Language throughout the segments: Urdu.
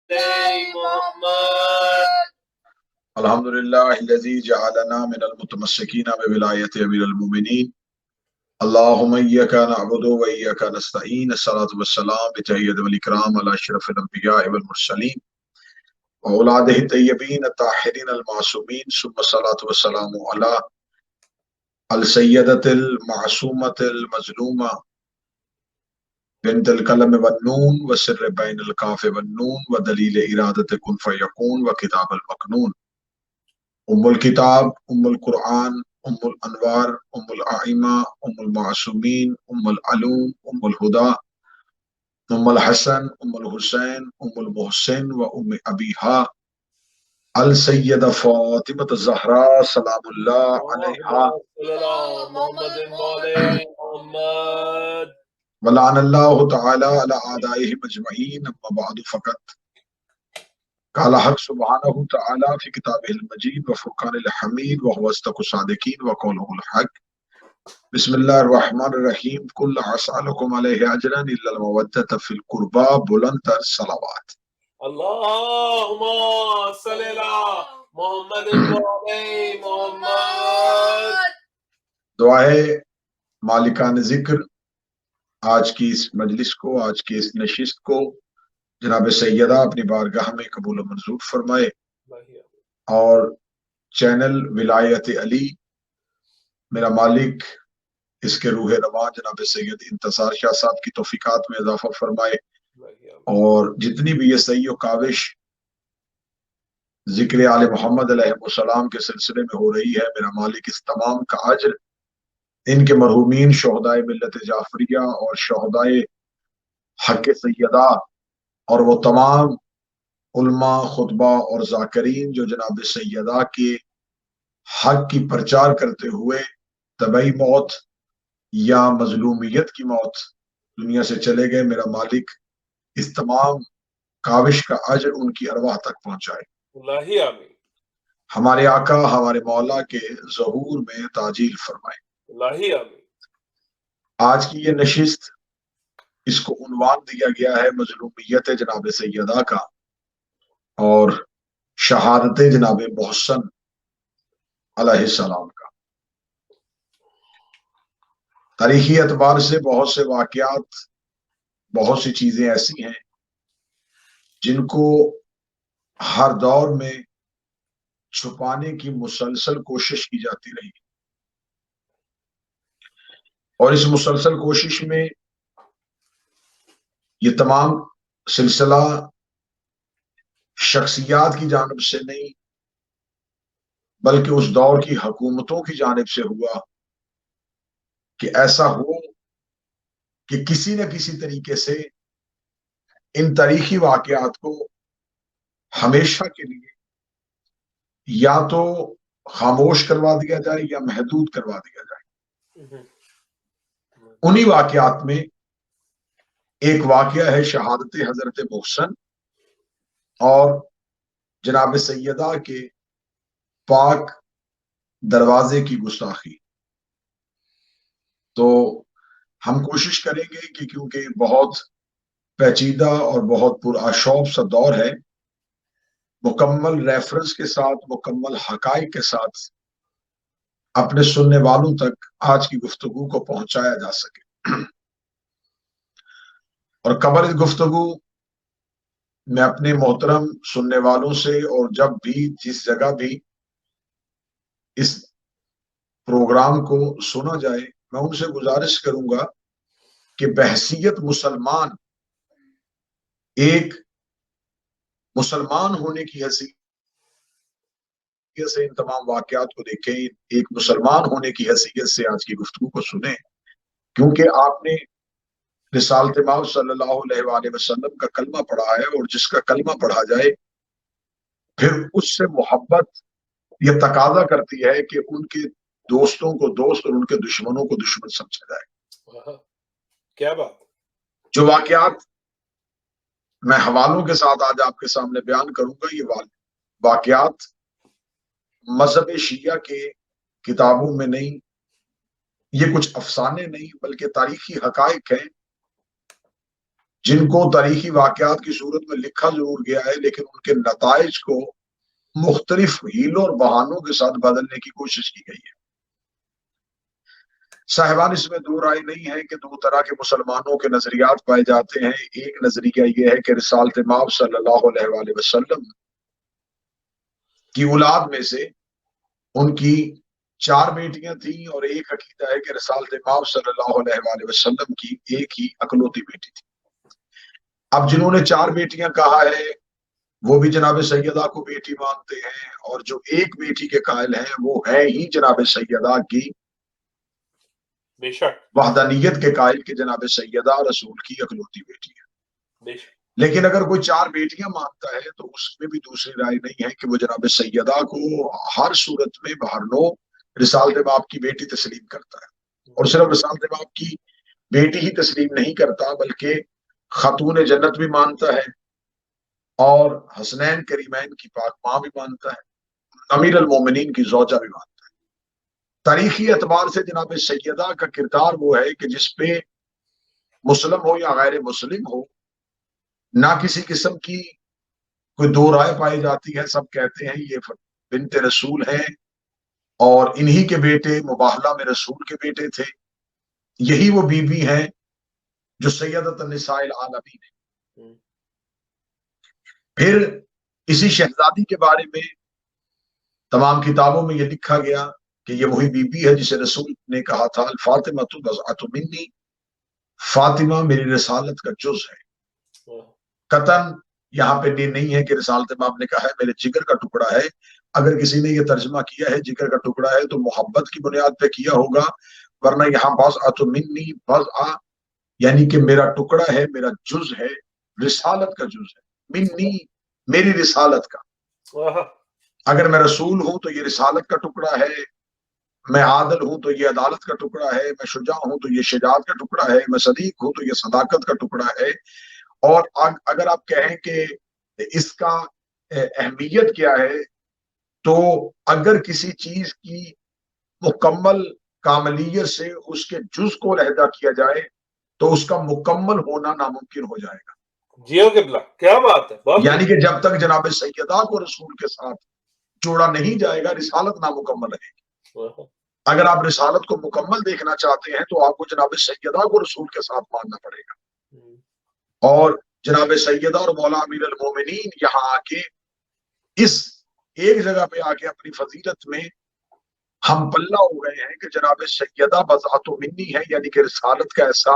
محمد. الحمد لله الذي جعلنا من المتمسكين بولاية أمير المؤمنين. اللهم إياك نعبد وإياك نستعين. الصلاة والسلام بتحية والإكرام على أشرف الأنبياء والمرسلين وأولاده الطيبين الطاهرين المعصومين، ثم الصلاة والسلام على السيدة المعصومة المظلومة بنت القلم والنون وسر بين الكاف والنون ودليل إرادة كن فيكون وكتاب المكنون، ام الکتاب، ام القرآن، ام الانوار، ام الائمہ، ام المعصومین، ام العلوم، ام الہدا، ام الحسن، ام الحسین، ام المحسن و ام ابیہا السیدہ فاطمہ الزہراء سلام اللہ علیہا محمد محمد. ولعن اللہ تعالی علی اعدائہم اجمعین. اما بعد فقط قال حق سبحانہ تعالی فی کتابہ المجید وفرقان الحمید وهو اصدق الصادقین وقولہ الحق. بسم اللہ الرحمن الرحیم. کل اسألکم علیہ اجرا الا المودۃ فی القربى. بلند تر صلوات. اللهم صل على محمد محمد. دعائے مالکان ذکر آج کی اس مجلس کو، آج کی اس نشست کو جناب سیدہ اپنی بارگاہ میں قبول و منظور فرمائے، اور چینل ولایت علی میرا مالک اس کے روح رواں جناب سید انتصار شاہ صاحب کی توفیقات میں اضافہ فرمائے، اور جتنی بھی یہ صحیح و کاوش ذکر آل محمد علیہ السلام کے سلسلے میں ہو رہی ہے، میرا مالک اس تمام کا اجر ان کے مرحومین شہدائے ملت جعفریہ اور شہدائے حق سیدہ اور وہ تمام علماء، خطبہ اور ذاکرین جو جناب سیدہ کے حق کی پرچار کرتے ہوئے طبعی موت یا مظلومیت کی موت دنیا سے چلے گئے، میرا مالک اس تمام کاوش کا اجر ان کی ارواح تک پہنچائے. اللہ آمین. ہمارے آقا ہمارے مولا کے ظہور میں تعجیل فرمائے. اللہ آمین. آج کی یہ نشست، اس کو عنوان دیا گیا ہے مظلومیت جناب سیدہ کا اور شہادت جناب محسن علیہ السلام کا. تاریخی اعتبار سے بہت سے واقعات، بہت سی چیزیں ایسی ہیں جن کو ہر دور میں چھپانے کی مسلسل کوشش کی جاتی رہی، اور اس مسلسل کوشش میں یہ تمام سلسلہ شخصیات کی جانب سے نہیں بلکہ اس دور کی حکومتوں کی جانب سے ہوا کہ ایسا ہو کہ کسی نہ کسی طریقے سے ان تاریخی واقعات کو ہمیشہ کے لیے یا تو خاموش کروا دیا جائے یا محدود کروا دیا جائے. انہی واقعات میں ایک واقعہ ہے شہادت حضرت محسن اور جناب سیدہ کے پاک دروازے کی گستاخی. تو ہم کوشش کریں گے کہ کیونکہ بہت پیچیدہ اور بہت پرآشوب سا دور ہے، مکمل ریفرنس کے ساتھ، مکمل حقائق کے ساتھ اپنے سننے والوں تک آج کی گفتگو کو پہنچایا جا سکے. اور قبل اس گفتگو میں اپنے محترم سننے والوں سے، اور جب بھی جس جگہ بھی اس پروگرام کو سنا جائے، میں ان سے گزارش کروں گا کہ بحیثیت مسلمان، ایک مسلمان ہونے کی حیثیت سے ان تمام واقعات کو دیکھیں، ایک مسلمان ہونے کی حیثیت سے آج کی گفتگو کو سنیں، کیونکہ آپ نے رسالت مآب صلی اللہ علیہ وآلہ وسلم کا کلمہ پڑھا ہے، اور جس کا کلمہ پڑھا جائے پھر اس سے محبت یہ تقاضا کرتی ہے کہ ان کے دوستوں کو دوست اور ان کے دشمنوں کو دشمن سمجھا جائے. کیا بات. جو واقعات میں حوالوں کے ساتھ آج آپ کے سامنے بیان کروں گا، یہ واقعات مذہب شیعہ کے کتابوں میں نہیں، یہ کچھ افسانے نہیں بلکہ تاریخی حقائق ہیں جن کو تاریخی واقعات کی صورت میں لکھا ضرور گیا ہے لیکن ان کے نتائج کو مختلف ہیلوں اور بہانوں کے ساتھ بدلنے کی کوشش کی گئی ہے۔ صاحبان اس میں دو رائے نہیں ہے کہ دو طرح کے مسلمانوں کے نظریات پائے جاتے ہیں۔ ایک نظریہ یہ ہے کہ رسالت مآب صلی اللہ علیہ وآلہ وسلم کی اولاد میں سے ان کی 4 بیٹیاں تھیں، اور ایک عقیدہ ہے کہ رسالت مآب صلی اللہ علیہ وآلہ وسلم کی ایک ہی اکلوتی بیٹی تھی۔ اب جنہوں نے 4 بیٹیاں کہا ہے وہ بھی جناب سیدہ کو بیٹی مانتے ہیں، اور جو ایک بیٹی کے قائل ہیں وہ ہے ہی جناب سیدہ کی بے شک وحدانیت کے قائل کہ جناب سیدہ رسول کی اکلوتی بیٹی ہے۔ بے شک لیکن اگر کوئی 4 بیٹیاں مانتا ہے تو اس میں بھی دوسری رائے نہیں ہے کہ وہ جناب سیدہ کو ہر صورت میں بہرنو رسالت مآب کی بیٹی تسلیم کرتا ہے، اور صرف رسالت مآب کی بیٹی ہی تسلیم نہیں کرتا بلکہ خاتون جنت بھی مانتا ہے، اور حسنین کریمین کی پاک ماں بھی مانتا ہے، امیر المومنین کی زوجہ بھی مانتا ہے۔ تاریخی اعتبار سے جناب سیدہ کا کردار وہ ہے کہ جس پہ مسلم ہو یا غیر مسلم ہو نہ کسی قسم کی کوئی دو رائے پائی جاتی ہے، سب کہتے ہیں یہ بنت رسول ہیں اور انہی کے بیٹے مباہلہ میں رسول کے بیٹے تھے، یہی وہ بی بی ہیں جو سیدۃ النساء العالمین ہیں۔ پھر اسی شہزادی کے بارے میں تمام کتابوں میں یہ لکھا گیا کہ یہ وہی بی بی ہے جسے رسول نے کہا تھا الفاطمہ بضعۃ منی، فاطمہ میری رسالت کا جز ہے۔ قطعاً یہاں پہ نہیں ہے کہ رسالت مآب نے کہا ہے میرے جگر کا ٹکڑا ہے۔ اگر کسی نے یہ ترجمہ کیا ہے جگر کا ٹکڑا ہے تو محبت کی بنیاد پہ کیا ہوگا، ورنہ یہاں بضعۃ منی بضع یعنی کہ میرا ٹکڑا ہے، میرا جز ہے، رسالت کا جز ہے، منی میری رسالت کا۔ اگر میں رسول ہوں تو یہ رسالت کا ٹکڑا ہے، میں عادل ہوں تو یہ عدالت کا ٹکڑا ہے، میں شجاع ہوں تو یہ شجاعت کا ٹکڑا ہے، میں صدیق ہوں تو یہ صداقت کا ٹکڑا ہے۔ اور اگر آپ کہیں کہ اس کا اہمیت کیا ہے، تو اگر کسی چیز کی مکمل کاملیت سے اس کے جز کو علیحدہ کیا جائے تو اس کا مکمل ہونا ناممکن ہو جائے گا۔ جیو قبلہ، کیا بات ہے، یعنی کہ جب تک جناب سیدہ کو رسول کے ساتھ جوڑا نہیں جائے گا رسالت نامکمل رہے گی۔ اگر آپ رسالت کو مکمل دیکھنا چاہتے ہیں تو آپ کو جناب سیدہ کو رسول کے ساتھ ماننا پڑے گا، اور جناب سیدہ اور مولا امیر المومنین یہاں آ کے اس ایک جگہ پہ آ کے اپنی فضیلت میں ہم پلہ ہو گئے ہیں کہ جناب سیدہ بضعۃ منی ہے، یعنی کہ رسالت کا ایسا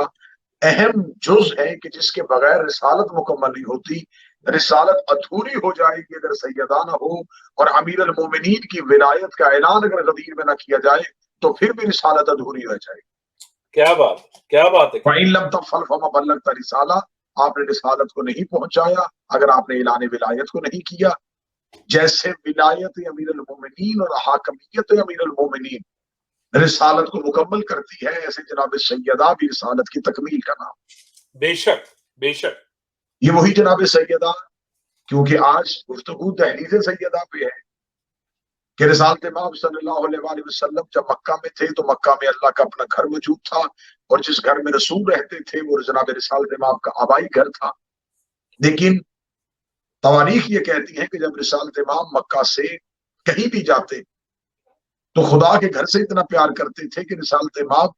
اہم جز ہے کہ جس کے بغیر رسالت مکمل نہیں ہوتی۔ رسالت ادھوری ہو جائے گی اگر سیدہ نہ ہو، اور امیر المومنین کی ولایت کا اعلان اگر غدیر میں نہ کیا جائے تو پھر بھی رسالت ادھوری رہ جائے گی۔ کیا بات ہے، کیا بات ہے۔ فَإِن لَمْ تَفْعَلْ فَمَا بَلَّغْتَ رِسَالَةَ، آپ نے رسالت کو نہیں پہنچایا اگر آپ نے اعلان ولایت کو نہیں کیا۔ جیسے ولایت امیر المومنین اور حاکمیت امیر المومنین رسالت کو مکمل کرتی ہے، ایسے جناب سیدہ بھی رسالت کی تکمیل کا نام۔ بے شک بے شک۔ یہ وہی جناب سیدہ، کیونکہ آج گفتگو تحریز سیدہ پہ ہے کہ رسالت مآب صلی اللہ علیہ وآلہ وسلم جب مکہ میں تھے تو مکہ میں اللہ کا اپنا گھر موجود تھا، اور جس گھر میں رسول رہتے تھے وہ جناب رسالت مآب کا آبائی گھر تھا۔ لیکن تواریخ یہ کہتی ہے کہ جب رسالت مآب مکہ سے کہیں بھی جاتے تو خدا کے گھر سے اتنا پیار کرتے تھے کہ رسالت مآب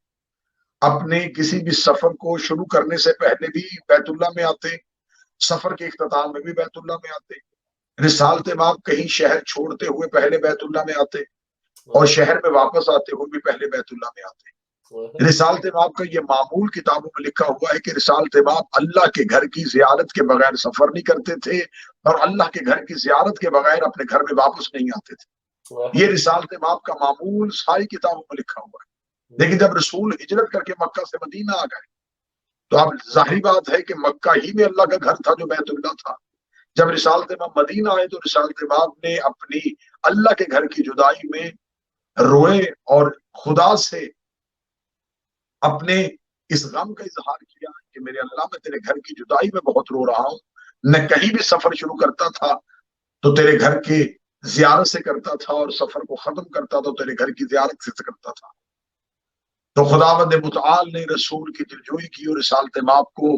اپنے کسی بھی سفر کو شروع کرنے سے پہلے بھی بیت اللہ میں آتے، سفر کے اختتام میں بھی بیت اللہ میں آتے، رسالت مآب کہیں شہر چھوڑتے ہوئے پہلے بیت اللہ میں آتے، اور شہر میں واپس آتے ہوئے بھی پہلے بیت اللہ میں آتے۔ رسالت مآب کا یہ معمول کتابوں میں لکھا ہوا ہے کہ رسالت مآب اللہ کے گھر کی زیارت کے بغیر سفر نہیں کرتے تھے، اور اللہ کے گھر کی زیارت کے بغیر اپنے گھر میں واپس نہیں آتے تھے۔ یہ رسالت مآب کا معمول ساری کتابوں میں لکھا ہوا ہے۔ لیکن جب رسول ہجرت کر کے مکہ سے مدینہ آ گئے تو اب ظاہری بات ہے کہ مکہ ہی میں اللہ کا گھر تھا جو بیت اللہ تھا۔ جب رسالت مآب مدینہ آئے تو رسالت مآب نے اپنی اللہ کے گھر کی جدائی میں روئے اور خدا سے اپنے اس غم کا اظہار کیا کہ میرے اللہ میں تیرے گھر کی جدائی میں بہت رو رہا ہوں، میں کہیں بھی سفر شروع کرتا تھا تو تیرے گھر کے زیارت سے کرتا تھا، اور سفر کو ختم کرتا تو تیرے گھر کی زیارت سے کرتا تھا۔ تو خداوند متعال نے رسول کی دلجوئی کی اور رسالت مآب کو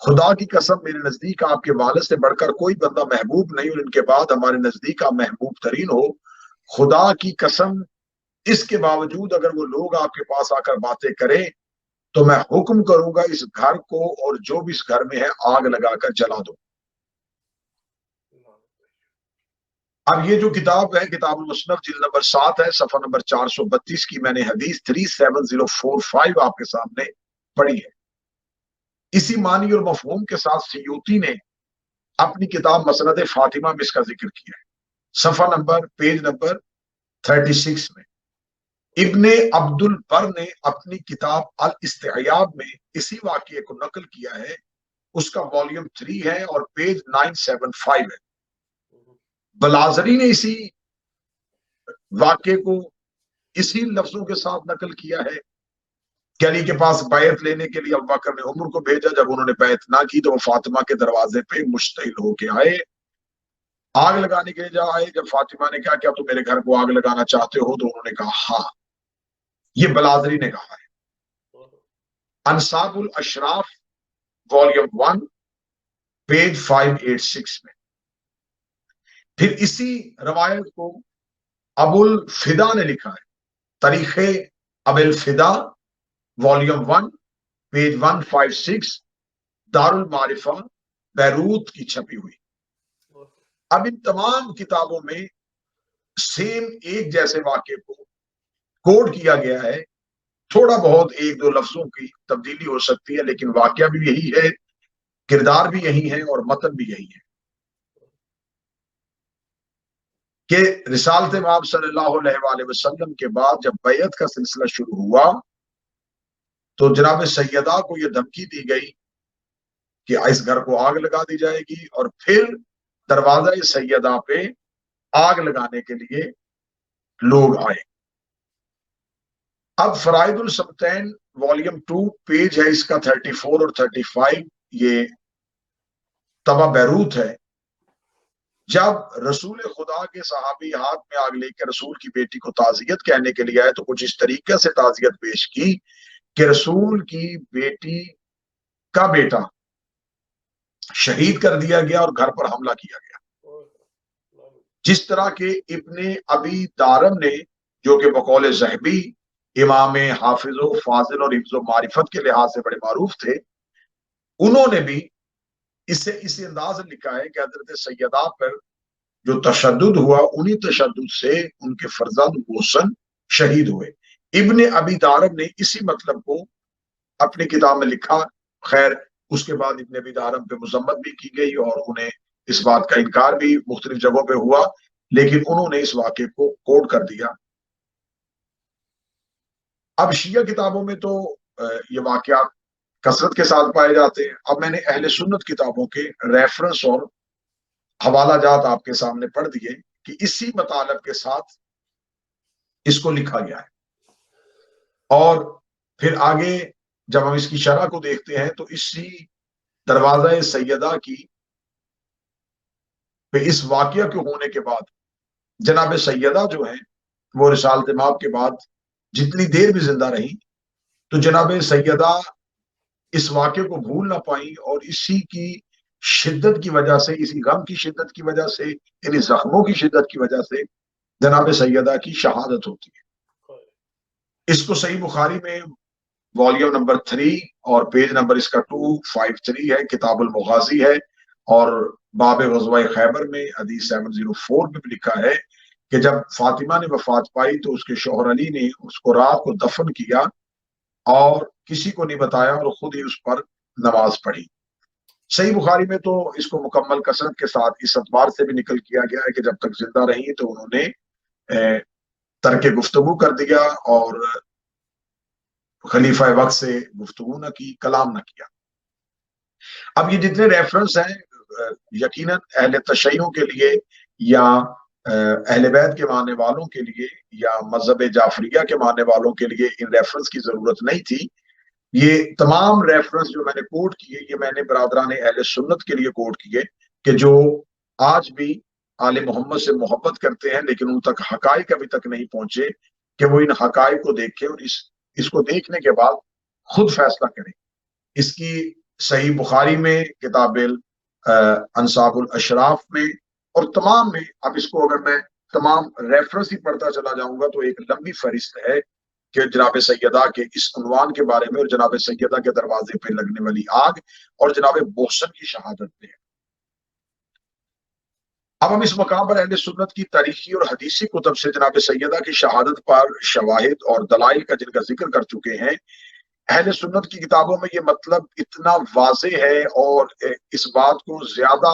خدا کی قسم میرے نزدیک آپ کے والد سے بڑھ کر کوئی بندہ محبوب نہیں، اور ان کے بعد ہمارے نزدیک آپ محبوب ترین ہو۔ خدا کی قسم اس کے باوجود اگر وہ لوگ آپ کے پاس آ کر باتیں کریں تو میں حکم کروں گا اس گھر کو اور جو بھی اس گھر میں ہے آگ لگا کر جلا دو۔ اب یہ جو کتاب ہے کتاب المصنف جلد نمبر 7 ہے، صفحہ نمبر 432 کی میں نے حدیث 37045 آپ کے سامنے پڑھی ہے۔ اسی معنی اور مفہوم کے ساتھ سیوطی نے اپنی کتاب مسند فاطمہ میں اس کا ذکر کیا ہے، صفحہ نمبر پیج نمبر 36 میں۔ ابن عبد البر نے اپنی کتاب الاستعیاب میں اسی واقعے کو نقل کیا ہے، اس کا والیوم 3 ہے اور پیج 975 ہے۔ بلازری نے اسی واقعے کو اسی لفظوں کے ساتھ نقل کیا ہے کہ علی کے پاس بیعت لینے کے لیے ابوبکر نے عمر کو بھیجا، جب انہوں نے بیعت نہ کی تو وہ فاطمہ کے دروازے پہ مشتعل ہو کے آئے، آگ لگانے کے لیے جا آئے۔ جب فاطمہ نے کہا کیا تم میرے گھر کو آگ لگانا چاہتے ہو، تو انہوں نے کہا ہاں۔ یہ بلازری نے کہا ہے، انصاب الاشراف والیوم 1 پیج 586 میں۔ پھر اسی روایت کو ابو الفدا نے لکھا ہے، تاریخ ابو الفدا والیوم 1 پیج 156 دار المعرفہ بیروت کی چھپی ہوئی۔ اب ان تمام کتابوں میں سیم ایک جیسے واقعے کو کوڈ کیا گیا ہے، تھوڑا بہت ایک دو لفظوں کی تبدیلی ہو سکتی ہے، لیکن واقعہ بھی یہی ہے، کردار بھی یہی ہے اور متن بھی یہی ہے کہ رسالت مآب صلی اللہ علیہ وآلہ وسلم کے بعد جب بیعت کا سلسلہ شروع ہوا تو جناب سیدہ کو یہ دھمکی دی گئی کہ اس گھر کو آگ لگا دی جائے گی، اور پھر دروازہ سیدہ پہ آگ لگانے کے لیے لوگ آئے۔ اب فرائض السبتین والیوم 2 پیج ہے اس کا 34 اور 35، یہ طبع بیروت ہے۔ جب رسول خدا کے صحابی ہاتھ میں آگ لے کے رسول کی بیٹی کو تعزیت کہنے کے لیے آئے تو کچھ اس طریقے سے تعزیت پیش کی کہ رسول کی بیٹی کا بیٹا شہید کر دیا گیا اور گھر پر حملہ کیا گیا، جس طرح کے ابن ابی دارم نے، جو کہ بقول ذہبی امام حافظ و فاضل اور حفظ و معرفت کے لحاظ سے بڑے معروف تھے، انہوں نے بھی اس انداز سے لکھا ہے کہ حضرت سیدہ پر جو تشدد ہوا انہی تشدد سے ان کے فرزند محسن شہید ہوئے۔ ابن ابی دارم نے اسی مطلب کو اپنی کتاب میں لکھا۔ خیر اس کے بعد ابن ابی دارم پہ مذمت بھی کی گئی اور انہیں اس بات کا انکار بھی مختلف جگہوں پہ ہوا، لیکن انہوں نے اس واقعے کو کوڈ کر دیا۔ اب شیعہ کتابوں میں تو یہ واقعات کثرت کے ساتھ پائے جاتے ہیں۔ اب میں نے اہل سنت کتابوں کے ریفرنس اور حوالہ جات آپ کے سامنے پڑھ دیے کہ اسی مطالب کے ساتھ اس کو لکھا گیا ہے، اور پھر آگے جب ہم اس کی شرح کو دیکھتے ہیں تو اسی دروازہ سیدہ کی پہ اس واقعہ کے ہونے کے بعد جناب سیدہ جو ہیں وہ رسالت مآب کے بعد جتنی دیر بھی زندہ رہی تو جناب سیدہ اس واقعے کو بھول نہ پائیں، اور اسی کی شدت کی وجہ سے، اسی غم کی شدت کی وجہ سے، انہی زخموں کی شدت کی وجہ سے جناب سیدہ کی شہادت ہوتی ہے۔ اس کو صحیح بخاری میں والیوم نمبر 3 اور پیج نمبر اس کا 253 ہے، کتاب المغازی ہے، اور باب غزوہ خیبر میں حدیث 704 میں بھی لکھا ہے کہ جب فاطمہ نے وفات پائی تو اس کے شوہر علی نے اس کو رات کو دفن کیا اور کسی کو نہیں بتایا اور خود ہی اس پر نماز پڑھی۔ صحیح بخاری میں تو اس کو مکمل کثرت کے ساتھ اس اعتبار سے بھی نقل کیا گیا ہے کہ جب تک زندہ رہی تو انہوں نے ترک گفتگو کر دیا اور خلیفہ وقت سے گفتگو نہ کی، کلام نہ کیا۔ اب یہ جتنے ریفرنس ہیں یقیناً اہل تشیع کے لیے یا اہل بیت کے ماننے والوں کے لیے یا مذہب جعفریہ کے ماننے والوں کے لیے ان ریفرنس کی ضرورت نہیں تھی۔ یہ تمام ریفرنس جو میں نے کوٹ کیے یہ میں نے برادران اہل سنت کے لیے کوٹ کیے کہ جو آج بھی آل محمد سے محبت کرتے ہیں لیکن ان تک حقائق ابھی تک نہیں پہنچے کہ وہ ان حقائق کو دیکھیں اور اس کو دیکھنے کے بعد خود فیصلہ کریں، اس کی صحیح بخاری میں، کتاب انصاب الاشراف میں، اور تمام میں. اب اس کو اگر میں تمام ریفرنس ہی پڑھتا چلا جاؤں گا تو ایک لمبی فہرست ہے کہ جناب سیدہ کے اس عنوان کے بارے میں، اور جناب سیدہ کے دروازے پہ لگنے والی آگ، اور جناب محسن کی شہادت پہ. اب ہم اس مقام پر اہل سنت کی تاریخی اور حدیثی کتب سے جناب سیدہ کی شہادت پر شواہد اور دلائل کا جن کا ذکر کر چکے ہیں. اہل سنت کی کتابوں میں یہ مطلب اتنا واضح ہے، اور اس بات کو زیادہ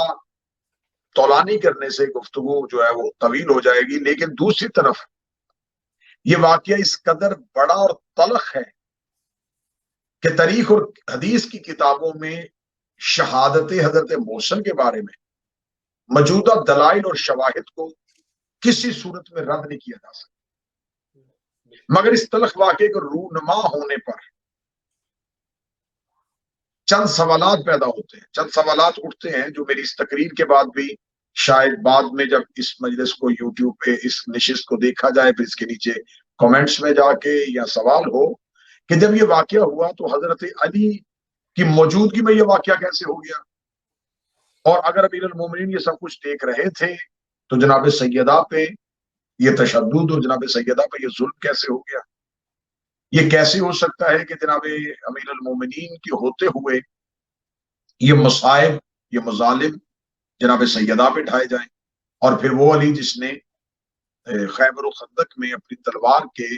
طولانی کرنے سے گفتگو جو ہے وہ طویل ہو جائے گی. لیکن دوسری طرف یہ واقعہ اس قدر بڑا اور تلخ ہے کہ تاریخ اور حدیث کی کتابوں میں شہادت حضرت محسن کے بارے میں موجودہ دلائل اور شواہد کو کسی صورت میں رد نہیں کیا جا سکتا. مگر اس تلخ واقعے کو رونما ہونے پر چند سوالات پیدا ہوتے ہیں، چند سوالات اٹھتے ہیں جو میری اس تقریر کے بعد بھی شاید بعد میں جب اس مجلس کو یوٹیوب پہ اس نشست کو دیکھا جائے پھر اس کے نیچے کمنٹس میں جا کے یا سوال ہو کہ جب یہ واقعہ ہوا تو حضرت علی کی موجودگی میں یہ واقعہ کیسے ہو گیا، اور اگر امیر المومنین یہ سب کچھ دیکھ رہے تھے تو جناب سیدہ پہ یہ تشدد اور جناب سیدہ پہ یہ ظلم کیسے ہو گیا. یہ کیسے ہو سکتا ہے کہ جناب امیر المومنین کے ہوتے ہوئے یہ مصائب، یہ مظالم جناب سیدہ پہ ڈھائے جائیں، اور پھر وہ علی جس نے خیبر و خندق میں اپنی تلوار کے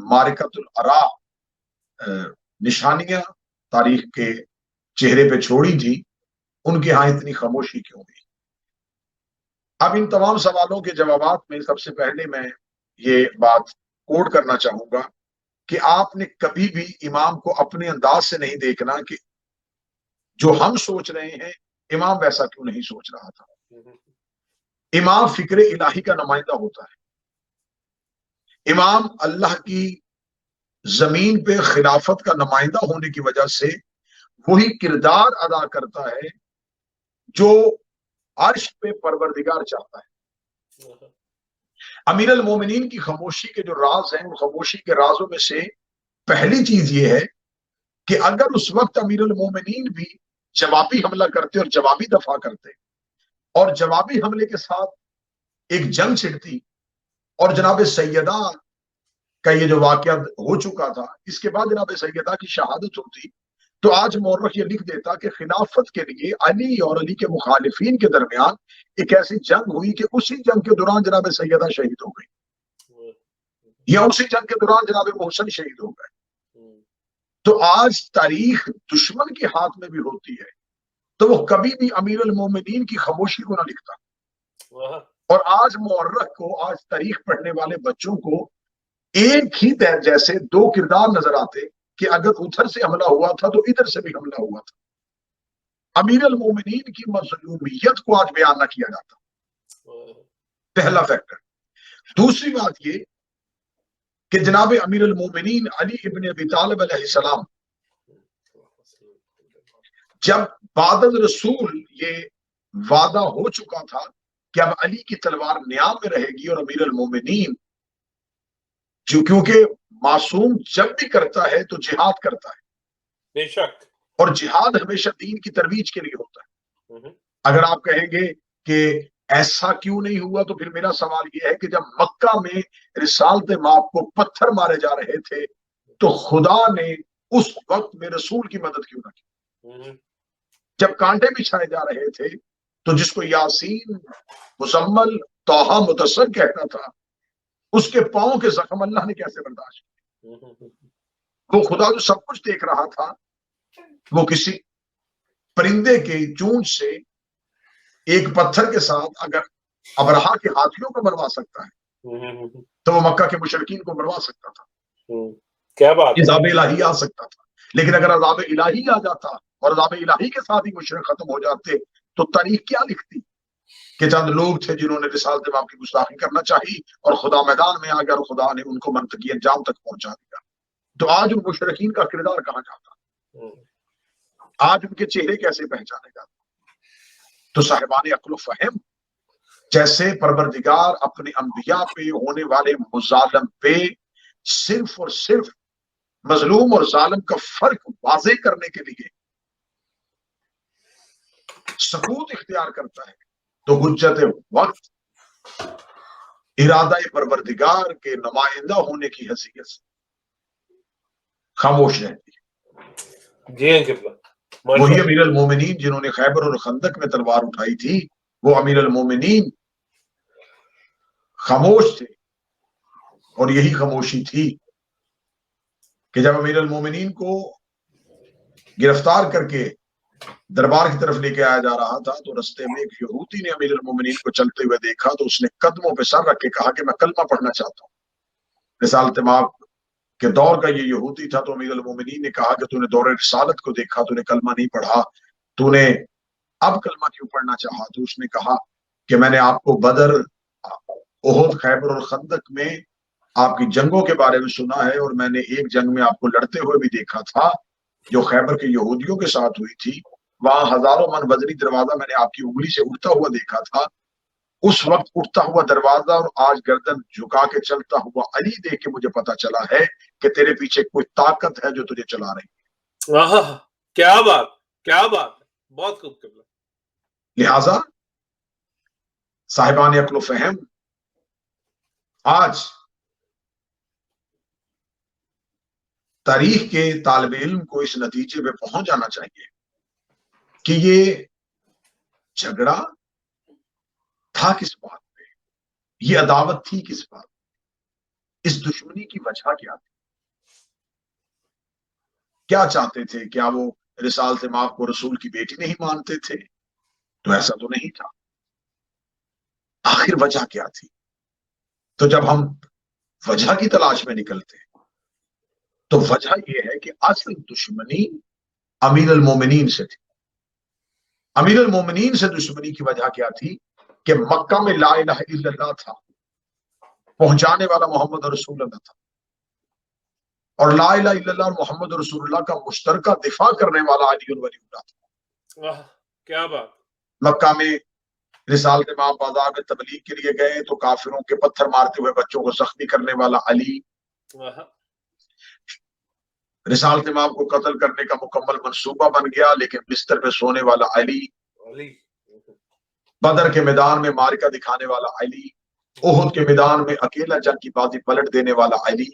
معرکۃ العراء نشانیاں تاریخ کے چہرے پہ چھوڑی تھی، ان کے ہاں اتنی خاموشی کیوں ہوئی. اب ان تمام سوالوں کے جوابات میں سب سے پہلے میں یہ بات کوٹ کرنا چاہوں گا کہ آپ نے کبھی بھی امام کو اپنے انداز سے نہیں دیکھنا کہ جو ہم سوچ رہے ہیں امام ویسا کیوں نہیں سوچ رہا تھا. امام فکر الہی کا نمائندہ ہوتا ہے. امام اللہ کی زمین پہ خلافت کا نمائندہ ہونے کی وجہ سے وہی کردار ادا کرتا ہے جو عرش پہ پروردگار چاہتا ہے. امیر المومنین کی خاموشی کے جو راز ہیں، ان خاموشی کے رازوں میں سے پہلی چیز یہ ہے کہ اگر اس وقت امیر المومنین بھی جوابی حملہ کرتے اور جوابی دفاع کرتے اور جوابی حملے کے ساتھ ایک جنگ چھڑتی، اور جناب سیدہ کا یہ جو واقعہ ہو چکا تھا اس کے بعد جناب سیدہ کی شہادت ہوتی، تو آج مورخ یہ لکھ دیتا کہ خلافت کے لیے علی اور علی کے مخالفین کے درمیان ایک ایسی جنگ ہوئی کہ اسی جنگ کے دوران جناب سیدہ شہید ہو گئی، یا اسی جنگ کے دوران جناب محسن شہید ہو گئے. تو آج تاریخ دشمن کے ہاتھ میں بھی ہوتی ہے تو وہ کبھی بھی امیر المومنین کی خاموشی کو نہ لکھتا. اور آج مورخ کو، آج تاریخ پڑھنے والے بچوں کو ایک ہی جیسے دو کردار نظر آتے کہ اگر ادھر سے حملہ ہوا تھا تو ادھر سے بھی حملہ ہوا تھا. امیر المومنین کی مظلومیت کو آج بیان نہ کیا جاتا، پہلا فیکٹر. دوسری بات یہ کہ جناب امیر المومنین علی ابن ابی طالب علیہ السلام جب بعد الرسول یہ وعدہ ہو چکا تھا کہ اب علی کی تلوار نیام میں رہے گی، اور امیر المومنین جو کیونکہ معصوم جب بھی کرتا ہے تو جہاد کرتا ہے، بے شک، اور جہاد ہمیشہ دین کی ترویج کے لیے ہوتا ہے. اگر آپ کہیں گے کہ ایسا کیوں نہیں ہوا تو پھر میرا سوال یہ ہے کہ جب مکہ میں رسالت مآب کو پتھر مارے جا رہے تھے تو خدا نے اس وقت میں رسول کی مدد کیوں نہ کی؟ جب کانٹے بچھائے جا رہے تھے تو جس کو یاسین، مزمل، طٰہٰ، مدثر کہتا تھا، اس کے پاؤں کے زخم اللہ نے کیسے برداشت کیے؟ وہ خدا جو سب کچھ دیکھ رہا تھا وہ کسی پرندے کے چونچ سے ایک پتھر کے ساتھ اگر ابرہا کے ہاتھیوں کو مروا سکتا ہے تو وہ مکہ کے مشرکین کو مروا سکتا تھا. کیا بات، عذاب الہی آ سکتا تھا. لیکن اگر عذاب الہی آ جاتا اور عذاب الہی کے ساتھ ہی مشرک ختم ہو جاتے تو تاریخ کیا لکھتی کہ چند لوگ تھے جنہوں نے رسالت مآب کی گستاخی کرنا چاہی اور خدا میدان میں آ گیا اور خدا نے ان کو منطقی انجام تک پہنچا دیا. تو آج ان مشرکین کا کردار کہاں جاتا؟ آج ان کے چہرے کیسے پہچانے جاتے؟ تو صاحبان عقل و فہم جیسے پروردگار اپنے انبیاء پہ ہونے والے مظالم پہ صرف اور صرف مظلوم اور ظالم کا فرق واضح کرنے کے لیے سکوت اختیار کرتا ہے تو حجت وقت ارادہ پروردگار کے نمائندہ ہونے کی حیثیت سے خاموش رہتی ہے۔ جی قبلہ، وہی امیر المومنین جنہوں نے خیبر اور خندق میں تلوار اٹھائی تھی، وہ امیر المومنین خاموش تھے، اور یہی خاموشی تھی کہ جب امیر المومنین کو گرفتار کر کے دربار کی طرف لے کے آیا جا رہا تھا تو رستے میں ایک یہودی نے امیر المومنین کو چلتے ہوئے دیکھا تو اس نے قدموں پہ سر رکھ کے کہا کہ میں کلمہ پڑھنا چاہتا ہوں۔ رسالت مآب کے دور کا یہ یہودی تھا، تو امیر المومنین نے کہا کہ تو نے دور رسالت کو دیکھا، تو نے کلمہ نہیں پڑھا، تو نے اب کلمہ کیوں پڑھنا چاہا؟ تو اس نے کہا کہ میں نے آپ کو بدر، احد، خیبر اور خندق میں آپ کی جنگوں کے بارے میں سنا ہے، اور میں نے ایک جنگ میں آپ کو لڑتے ہوئے بھی دیکھا تھا جو خیبر کے یہودیوں کے ساتھ ہوئی تھی، وہاں ہزاروں من وزنی دروازہ میں نے آپ کی انگلی سے اٹھتا ہوا دیکھا تھا۔ اس وقت اٹھتا ہوا دروازہ اور آج گردن جھکا کے چلتا ہوا علی دیکھ کے مجھے پتا چلا ہے کہ تیرے پیچھے کوئی طاقت ہے جو تجھے چلا رہی ہے۔ کیا بات، کیا بات، بہت خوب قبلہ۔ لہذا صاحبان عقل و فہم، آج تاریخ کے طالب علم کو اس نتیجے پہ پہنچ جانا چاہیے کہ یہ جھگڑا تھا کس بات پہ، یہ عداوت تھی کس بات پہ، اس دشمنی کی وجہ کیا تھی، کیا چاہتے تھے؟ کیا وہ رسالت مآب کو رسول کی بیٹی نہیں مانتے تھے؟ تو ایسا تو نہیں تھا۔ آخر وجہ کیا تھی؟ تو جب ہم وجہ کی تلاش میں نکلتے ہیں تو وجہ یہ ہے کہ اصل دشمنی امیر المومنین سے تھی۔ امیر المومنین سے دشمنی کی وجہ کیا تھی کہ مکہ میں لا الہ الا اللہ تھا، پہنچانے والا محمد رسول اللہ تھا، اور لا الہ الا اللہ اور محمد رسول اللہ کا مشترکہ دفاع کرنے والا علی ولی اللہ تھا۔ کیا بات۔ مکہ میں رسالت مآب بازار میں تبلیغ کے لیے گئے تو کافروں کے پتھر مارتے ہوئے بچوں کو زخمی کرنے والا علی، رسالت مآب کو قتل کرنے کا مکمل منصوبہ بن گیا لیکن بستر پہ سونے والا علی، بدر کے میدان میں معرکہ دکھانے والا علی، احد کے میدان میں اکیلا جنگ کی بازی پلٹ دینے والا علی،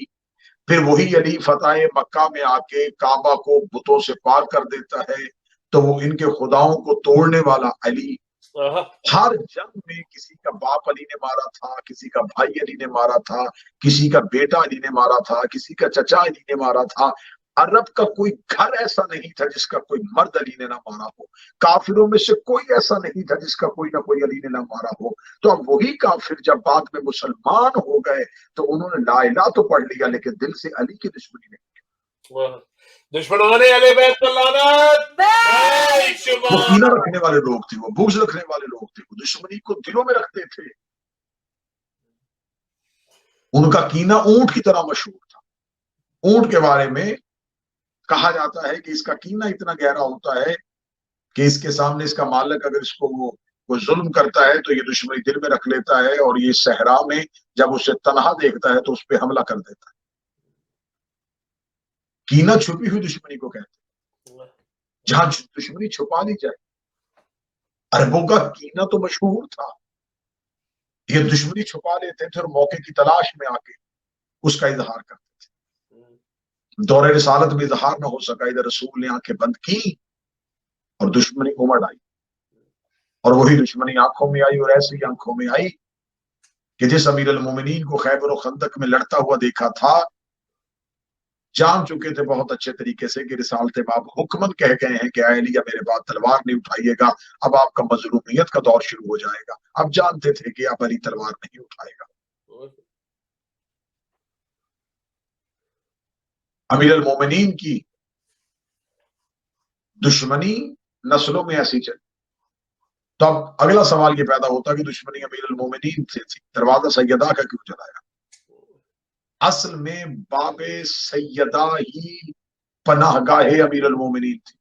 پھر وہی علی فتح مکہ میں آ کے کعبہ کو بتوں سے پاک کر دیتا ہے تو وہ ان کے خداؤں کو توڑنے والا علی۔ ہر جنگ میں کسی کا باپ علی نے مارا تھا، کسی کا بھائی علی نے مارا تھا، کسی کا بیٹا علی نے مارا تھا، کسی کا چچا علی نے مارا تھا۔ عرب کا کوئی گھر ایسا نہیں تھا جس کا کوئی مرد علی نے نہ مارا ہو، کافروں میں سے کوئی ایسا نہیں تھا جس کا کوئی نہ کوئی علی نے نہ مارا ہو۔ تو اب وہی کافر جب بعد میں مسلمان ہو گئے تو انہوں نے لا الہ تو پڑھ لیا لیکن دل سے علی کی دشمنی نہیں۔ دشمنان اہل بیت پر لعنت۔ وہ کینہ رکھنے والے لوگ تھے، وہ بغض رکھنے والے لوگ تھے، وہ دشمنی کو دلوں میں رکھتے تھے۔ ان کا کینہ اونٹ کی طرح مشہور تھا۔ اونٹ کے بارے میں کہا جاتا ہے کہ اس کا کینہ اتنا گہرا ہوتا ہے کہ اس کے سامنے اس کا مالک اگر اس کو وہ ظلم کرتا ہے تو یہ دشمنی دل میں رکھ لیتا ہے، اور یہ صحرا میں جب اسے تنہا دیکھتا ہے تو اس پہ حملہ کر دیتا ہے۔ کینہ چھپی ہوئی دشمنی کو کہتے ہیں، جہاں دشمنی چھپا لی جائے۔ عربوں کا کینہ تو مشہور تھا، یہ دشمنی چھپا لیتے تھے اور موقع کی تلاش میں آ کے اس کا اظہار کرتے تھے۔ دور رسالت میں اظہار نہ ہو سکا، ادھر رسول نے آنکھیں بند کی اور دشمنی امڑ آئی، اور وہی دشمنی آنکھوں میں آئی، اور ایسی آنکھوں میں آئی کہ جس امیر المومنین کو خیبر و خندق میں لڑتا ہوا دیکھا تھا، جان چکے تھے بہت اچھے طریقے سے کہ رسالت مآب حکمن کہہ گئے ہیں کہ اے علی میرے بعد تلوار نہیں اٹھائیے گا، اب آپ کا مظلومیت کا دور شروع ہو جائے گا۔ اب جانتے تھے کہ اب علی تلوار نہیں اٹھائے گا۔ امیر المومنین کی دشمنی نسلوں میں ایسی چلی، تو اب اگلا سوال یہ پیدا ہوتا کہ دشمنی امیر المومنین سے تھی، دروازہ سیدہ کا کیوں جلایا؟ اصل میں باب سیدہ ہی پناہ گاہ امیر المومنین تھی۔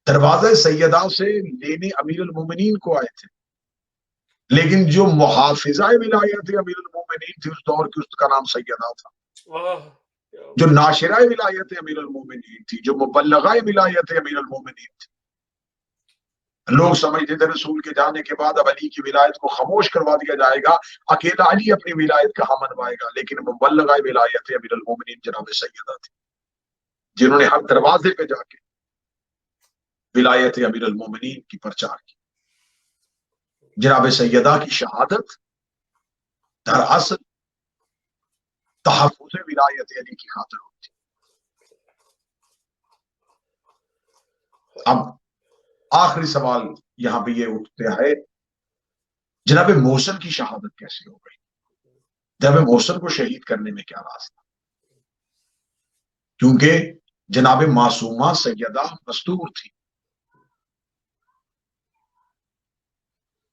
دروازہ سیدہ سے لینے امیر المومنین کو آئے تھے، لیکن جو محافظہ ولایت امیر المومنین تھی اس دور کی، اس کا نام سیدہ تھا۔ جو ناشرہ ولایت امیر المومنین تھی، جو مبلغہ ولایت امیر المومنین تھی. لوگ سمجھتے تھے رسول کے جانے کے بعد اب علی کی ولایت کو خاموش کروا دیا جائے گا، اکیلا علی اپنی ولایت کہاں منوائے گا. لیکن مبلغہ ولایت امیر المومنین جناب سیدہ تھی، جنہوں نے ہر دروازے پہ جا کے ولایت امیر المومنین کی پرچار کی. جناب سیدہ کی شہادت دراصل تحفظ ولایت علی کی خاطر ہوتی. اب آخری سوال یہاں پہ یہ اٹھتا ہے، جناب محسن کی شہادت کیسے ہو گئی؟ جناب محسن کو شہید کرنے میں کیا راز تھا؟ کیونکہ جناب معصومہ سیدہ مستور تھی،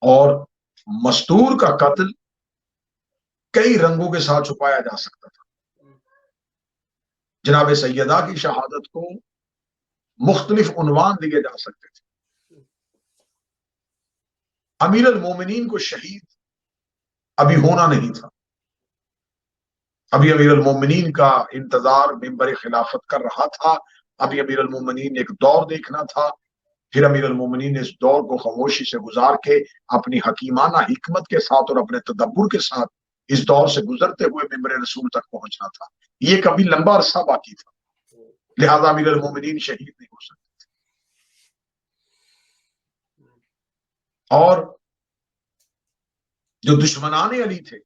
اور مستور کا قتل کئی رنگوں کے ساتھ چھپایا جا سکتا تھا. جناب سیدہ کی شہادت کو مختلف عنوان دیے جا سکتے تھے. امیر المومنین کو شہید ابھی ہونا نہیں تھا، ابھی امیر المومنین کا انتظار منبر خلافت کر رہا تھا. ابھی امیر المومنین ایک دور دیکھنا تھا، پھر امیر المومنین اس دور کو خاموشی سے گزار کے اپنی حکیمانہ حکمت کے ساتھ اور اپنے تدبر کے ساتھ اس دور سے گزرتے ہوئے منبر رسول تک پہنچنا تھا. یہ کبھی لمبا عرصہ باقی تھا، لہذا امیر المومنین شہید نہیں ہو سکتے تھے. اور جو دشمنان علی تھے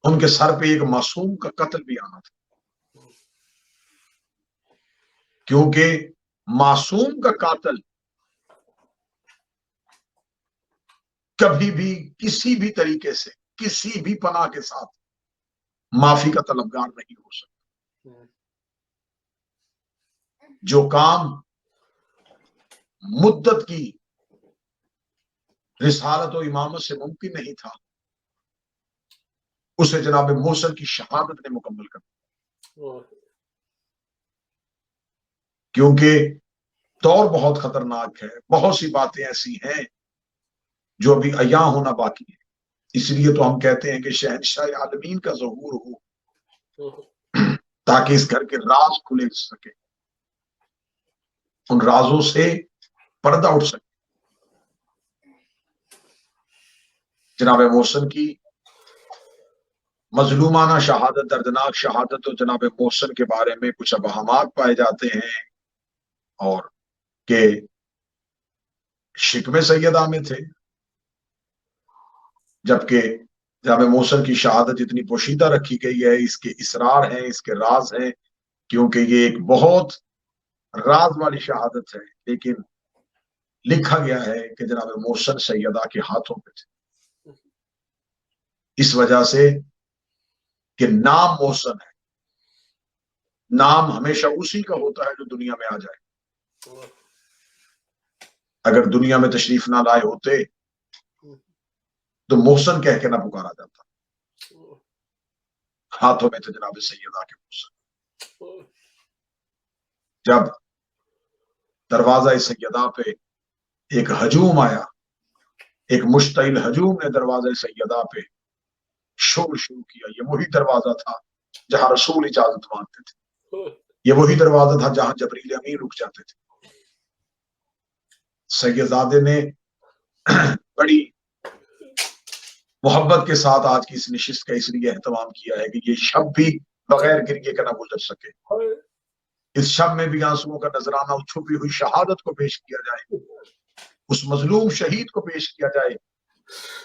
ان کے سر پہ ایک معصوم کا قتل بھی آنا تھا، کیونکہ معصوم کا قاتل کبھی بھی کسی بھی طریقے سے کسی بھی پناہ کے ساتھ معافی کا طلبگار نہیں ہو سکتا. جو کام مدت کی رسالت و امامت سے ممکن نہیں تھا، اسے جناب محسن کی شہادت نے مکمل کر دیا. کیونکہ دور بہت خطرناک ہے، بہت سی باتیں ایسی ہیں جو ابھی عیاں ہونا باقی ہے. اس لیے تو ہم کہتے ہیں کہ شہنشاہ عالمین کا ظہور ہو تاکہ اس گھر کے راز کھلے سکے، ان رازوں سے پردہ اٹھ سکے. جناب محسن کی مظلومانہ شہادت، دردناک شہادت، اور جناب محسن کے بارے میں کچھ ابہامات پائے جاتے ہیں، اور کہ شکم سیدہ میں تھے، جبکہ جناب محسن کی شہادت اتنی پوشیدہ رکھی گئی ہے. اس کے اسرار ہیں، اس کے راز ہیں، کیونکہ یہ ایک بہت راز والی شہادت ہے. لیکن لکھا گیا ہے کہ جناب محسن سیدہ کے ہاتھوں پہ تھے، اس وجہ سے کہ نام محسن ہے. نام ہمیشہ اسی کا ہوتا ہے جو دنیا میں آ جائے. اگر دنیا میں تشریف نہ لائے ہوتے تو محسن کہہ کے نہ پکارا جاتا. ہاتھوں میں تھے جناب سیدہ کے محسن. جب دروازہ سیدہ پہ ایک ہجوم آیا، ایک مشتعل ہجوم نے دروازہ سیدہ پہ شور شروع کیا. یہ وہی دروازہ تھا جہاں رسول اجازت مانگتے تھے، یہ وہی دروازہ تھا جہاں جبریل امین رک جاتے تھے. سیدزادے نے بڑی محبت کے ساتھ آج کی اس نشست کا اس لیے اہتمام کیا ہے کہ یہ شب بھی بغیر گریے کا نہ گزر سکے. اس شب میں بھی آنسوؤں کا نذرانہ چھپی ہوئی شہادت کو پیش کیا جائے، اس مظلوم شہید کو پیش کیا جائے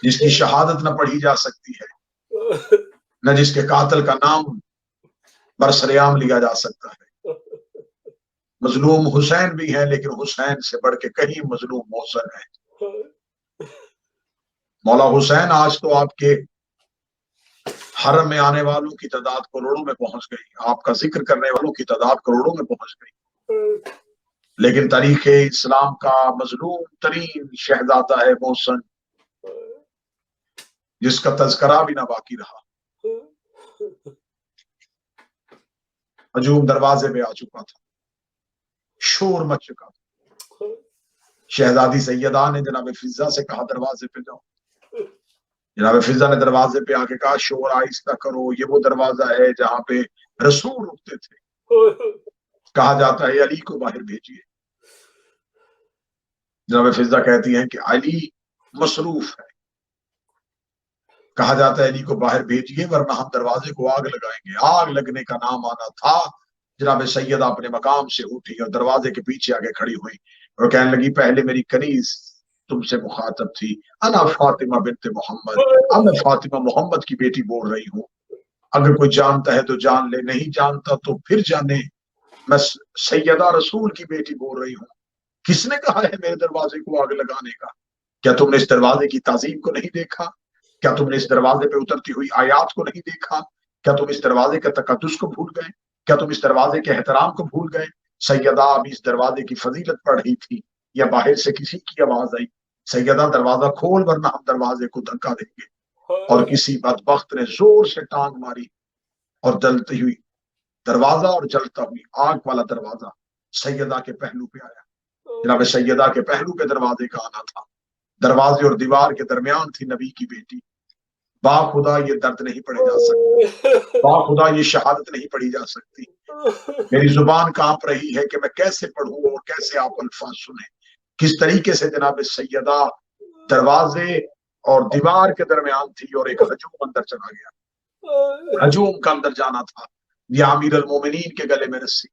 جس کی شہادت نہ پڑھی جا سکتی ہے، نہ جس کے قاتل کا نام برسریام لیا جا سکتا ہے. مظلوم حسین بھی ہیں، لیکن حسین سے بڑھ کے کہیں مظلوم محسن ہے. مولا حسین آج تو آپ کے حرم میں آنے والوں کی تعداد کروڑوں میں پہنچ گئی، آپ کا ذکر کرنے والوں کی تعداد کروڑوں میں پہنچ گئی، لیکن تاریخ اسلام کا مظلوم ترین شہزادہ ہے محسن، جس کا تذکرہ بھی نہ باقی رہا. ہجوم دروازے پہ آ چکا تھا، شور مچ چکا تھا. شہزادی سیدہ نے جناب فضہ سے کہا دروازے پہ جاؤ. جناب فضا نے دروازے پہ آ کے کہا شور آہستہ کرو، یہ وہ دروازہ ہے جہاں پہ رسول رکتے تھے، کہا جاتا ہے علی کو باہر بھیجیے۔ جناب فضا کہتی ہیں کہ علی مصروف ہے، کہا جاتا ہے علی کو باہر بھیجیے ورنہ ہم دروازے کو آگ لگائیں گے۔ آگ لگنے کا نام آنا تھا، جناب سیدہ اپنے مقام سے اٹھی اور دروازے کے پیچھے آگے کھڑی ہوئی اور کہنے لگی پہلے میری کنیز تم سے مخاطب تھی، انا فاطمہ بنت محمد، اب میں فاطمہ محمد کی بیٹی بول رہی ہوں، اگر کوئی جانتا ہے تو جان لے، نہیں جانتا تو پھر جانے، میں سیدہ رسول کی بیٹی بول رہی ہوں۔ کس نے کہا ہے میرے دروازے کو آگ لگانے کا؟ کیا تم نے اس دروازے کی تعظیم کو نہیں دیکھا؟ کیا تم نے اس دروازے پہ اترتی ہوئی آیات کو نہیں دیکھا؟ کیا تم اس دروازے کے تقدس کو بھول گئے؟ کیا تم اس دروازے کے احترام کو بھول گئے؟ سیدہ ابھی اس دروازے کی فضیلت پڑھ رہی تھی یا باہر سے کسی کی آواز آئی سیدہ دروازہ کھول ورنہ ہم دروازے کو دھکا دیں گے؟ اور کسی بدبخت نے زور سے ٹانگ ماری اور جلتی ہوئی دروازہ اور جلتا ہوئی آگ والا دروازہ سیدہ کے پہلو پہ آیا۔ جناب سیدہ کے پہلو پہ دروازے کا آنا تھا، دروازے اور دیوار کے درمیان تھی نبی کی بیٹی۔ با خدا یہ درد نہیں پڑے جا سکتی، با خدا یہ شہادت نہیں پڑھی جا سکتی۔ میری زبان کانپ رہی ہے کہ میں کیسے پڑھوں اور کیسے آپ الفاظ سنیں، کس طریقے سے جناب سیدہ دروازے اور دیوار کے درمیان تھی اور ایک ہجوم اندر چلا گیا، ہجوم کا اندر جانا تھا۔ یا امیر المومنین کے گلے میں رسی،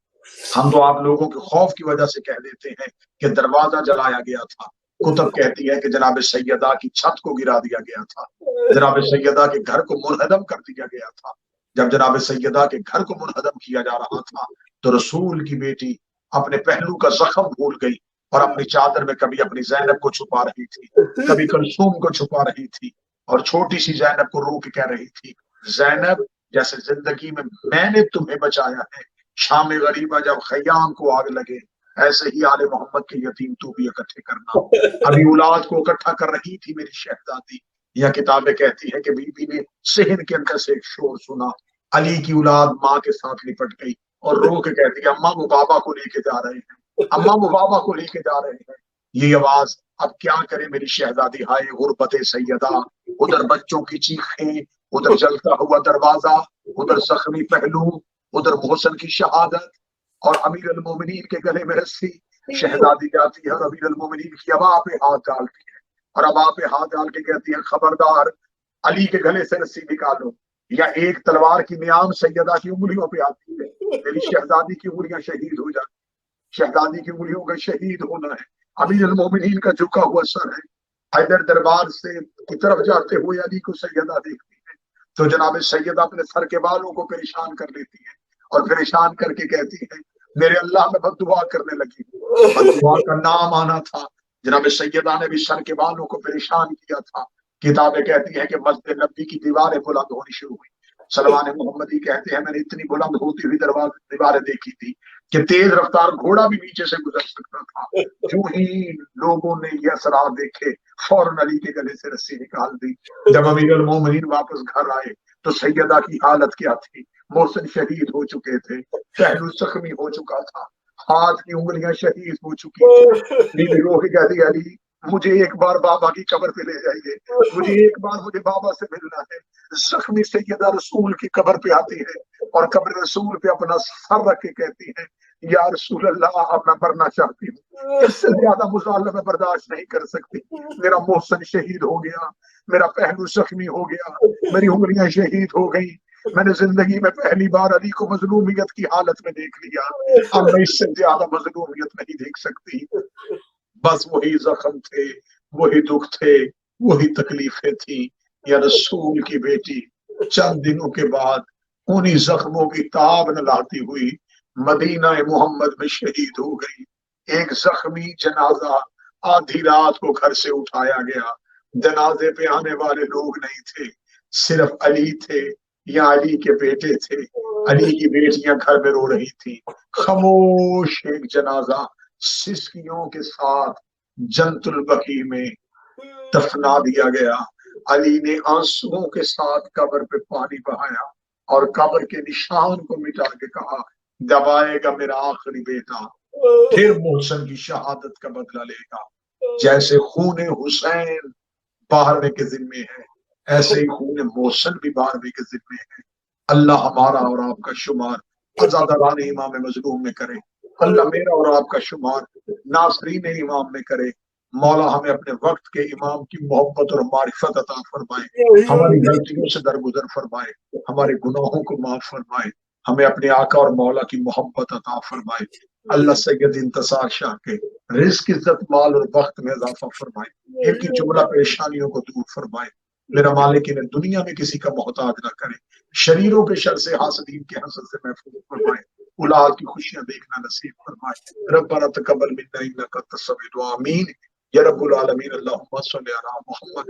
ہم تو آپ لوگوں کے خوف کی وجہ سے کہہ دیتے ہیں کہ دروازہ جلایا گیا تھا، کتب کہتی ہے کہ جناب سیدہ کی چھت کو گرا دیا گیا تھا، جناب سیدہ کے گھر کو منہدم کر دیا گیا تھا۔ جب جناب سیدہ کے گھر کو منہدم کیا جا رہا تھا تو رسول کی بیٹی اپنے پہلو کا زخم بھول گئی اور اپنی چادر میں کبھی اپنی زینب کو چھپا رہی تھی، کبھی کلثوم کو چھپا رہی تھی اور چھوٹی سی زینب کو رو کے کہہ رہی تھی زینب جیسے زندگی میں نے تمہیں بچایا ہے، شام غریبہ جب خیام کو آگ لگے ایسے ہی آل محمد کے یتیم تو بھی اکٹھے کرنا۔ ابھی اولاد کو اکٹھا کر رہی تھی میری شہزادی، یہ کتابیں کہتی ہیں کہ بی بی نے صحن کے اندر سے ایک شور سنا، علی کی اولاد ماں کے ساتھ لپٹ گئی اور رو کے کہتی ہے اماں وہ بابا کو لے کے جا رہے ہیں، اماں وہ بابا کو لے کے جا رہے ہیں۔ یہ آواز اب کیا کرے میری شہزادی، ہائے غربت سیدہ، ادھر بچوں کی چیخیں، ادھر جلتا ہوا دروازہ، ادھر زخمی پہلو، ادھر محسن کی شہادت اور امیر المومنین کے گلے میں رسی۔ شہزادی جاتی ہے اور امیر المومنین کی ابا پہ ہاتھ ڈالتی ہے اور ابا پہ ہاتھ ڈال کے کہتی ہے خبردار علی کے گلے سے رسی نکالو یا ایک تلوار کی نیام سیدہ کی انگلیوں پہ آتی ہے، میری شہزادی کی انگلیاں شہید ہو جائیں، شہزادی کی انگلیوں کا شہید ہونا ہے۔ امیر المومنین کا جھکا ہوا سر ہے، حیدر دربار سے کی طرف جاتے ہوئے علی کو سیدہ دیکھتی ہے تو جناب سیدہ اپنے سر کے بالوں کو پریشان کر لیتی ہے اور پریشان کر کے کہتی ہے میرے اللہ میں بد دعا کرنے لگی، بد دعا کا نام آنا تھا۔ جناب سیدہ نے بھی سر کے بالوں کو پریشان کیا تھا۔ کتابیں کہتی ہیں کہ مسجد نبی کی دیواریں بلند ہونی شروع ہوئی۔ سلمان محمدی کہتے ہیں میں نے اتنی بلند ہوتی ہوئی دیواریں دیکھی تھی کہ تیز رفتار گھوڑا بھی نیچے سے گزر سکتا تھا۔ جو ہی لوگوں نے یہ اثرات دیکھے فوراً علی کے گلے سے رسی نکال دی۔ جب امیر المومنین واپس گھر آئے تو سیدہ کی حالت کیا تھی، محسن شہید ہو چکے تھے، پہلو زخمی ہو چکا تھا، ہاتھ کی انگلیاں شہید ہو چکی تھی۔ بیوی رو کے کہتی علی مجھے ایک بار بابا کی قبر پہ لے جائیے، مجھے ایک بار مجھے بابا سے ملنا ہے۔ زخمی سیدہ رسول کی قبر پہ آتی ہے اور قبر رسول پہ اپنا سر رکھ کے کہتی ہے یا رسول اللہ اب میں مرنا چاہتی ہوں، اس سے زیادہ مظالمہ میں برداشت نہیں کر سکتی، میرا محسن شہید ہو گیا، میرا پہلو زخمی ہو گیا، میری انگلیاں شہید ہو گئی، میں نے زندگی میں پہلی بار علی کو مظلومیت کی حالت میں دیکھ لیا، اب میں اس سے زیادہ مظلومیت نہیں دیکھ سکتی۔ بس وہی زخم تھے، وہی دکھ تھے، وہی تکلیفیں تھیں۔ یا رسول کی بیٹی چند دنوں کے بعد انہی زخموں کی تاب نہ لاتی ہوئی مدینہ محمد میں شہید ہو گئی۔ ایک زخمی جنازہ آدھی رات کو گھر سے اٹھایا گیا، جنازے پہ آنے والے لوگ نہیں تھے، صرف علی تھے یا علی کے بیٹے تھے، علی کی بیٹیاں گھر میں رو رہی تھی۔ خاموش ایک جنازہ سسکیوں کے ساتھ جنت البقیع میں دفنا دیا گیا۔ علی نے آنسوؤں کے ساتھ قبر پہ پانی بہایا اور قبر کے نشان کو مٹا کے کہا دبائے گا میرا آخری بیٹا، پھر محسن کی شہادت کا بدلہ لے گا، جیسے خون حسین بہرنے کے ذمے ہے ایسے ہی خون محسن بھی 12ویں کے ذمے ہے. اللہ ہمارا اور آپ کا شمار عزاداران امام مظلوم میں کرے. اللہ میرا اور آپ کا شمار ناصرین امام میں کرے. مولا ہمیں اپنے وقت کے امام کی محبت اور معرفت عطا فرمائے. ہماری غلطیوں سے درگزر فرمائے. ہمارے گناہوں کو معاف فرمائے. ہمیں اپنے آقا اور مولا کی محبت عطا فرمائے. اللہ سید انتصار شاہ کے رزق عزت مال اور وقت میں اضافہ فرمائے. ان کی جملہ پریشانیوں کو دور فرمائے. میرا مالک انہیں دنیا میں کسی کا محتاج نہ کرے. شریروں کے شر سے حاسدین کے حسد سے محفوظ فرمائے. اولاد کی خوشیاں دیکھنا نصیب فرمائے. ربنا تقبل منا انک انت السمیع الدعاء. آمین یا رب العالمین. اللہم صلی علی محمد.